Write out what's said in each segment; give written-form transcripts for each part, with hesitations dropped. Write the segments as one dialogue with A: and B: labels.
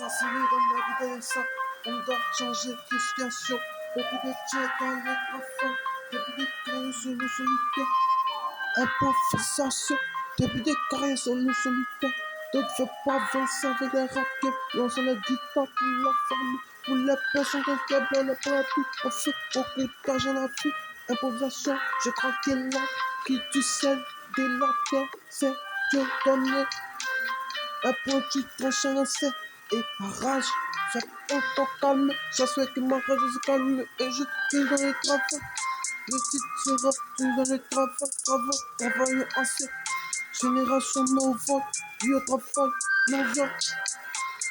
A: Facile dans la vie de ça, on doit changer de situation. Depuis que tu es dans le profond, depuis que tu es sur le solitaire, improvisation, depuis que tu es sur le solitaire. Ne te fais pas avancer avec les raquettes, et on s'en a dit tant pour la famille, pour les personnes qui ont bien le parapluie. On fait beaucoup d'argent à la vie, improvisation, je tranquille là, qui du sel de la terre, c'est Dieu donné. Un produit transcendant et rage. J'apprends ton calme, j'assume que ma rage se calme et je suis dans le travail. Le titre sera tout dans le travail ancien. Génération non vote, vieux travail, non vote,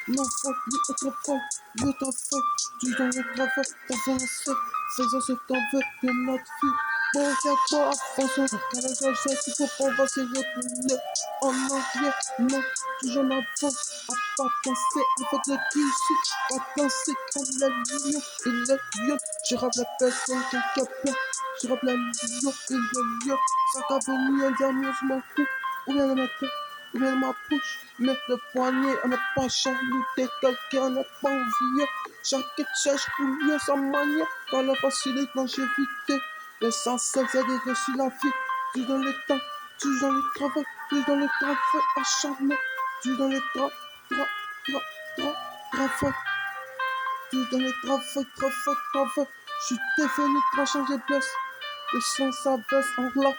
A: non vote, vieux travail, vieux travail. Tu dans le travail ancien, faisant ce qu'on veut de notre vie. Bon, c'est quoi, avançons, dans la joie, il faut pas avancer, retourner en arrière, non, toujours en avant, à pas penser avec le tissu, à penser comme les lions et les lions. Je rappe la personne qui est bien, je rappe la lion et le lion, ça qu'a venu un dernier, je m'en fous, ou bien dans ma tête, ou bien dans ma bouche, mais le poignet, on n'a pas chalouté, quelqu'un n'a pas envie, chacun cherche pour mieux sa manière, quand la facilité, longévité. L'essentiel c'est de réussir la vie. Tu dans le temps, tu dans le travail, tu dans le travail acharné, tu dans le travail, tu dans le travail. Je suis devenu très changé de place. Les chances ça baisse en là.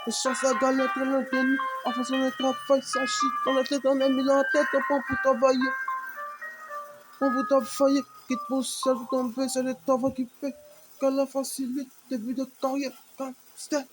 A: Les chances à galère dans le déni. En faisant le travail, ça chie dans la tête, on a mis dans la tête, on prend pour travailler. On vous travailler, quitte pour ça, vous tomber, c'est le travail qui fait que la facilité, début de carrière, quand c'était.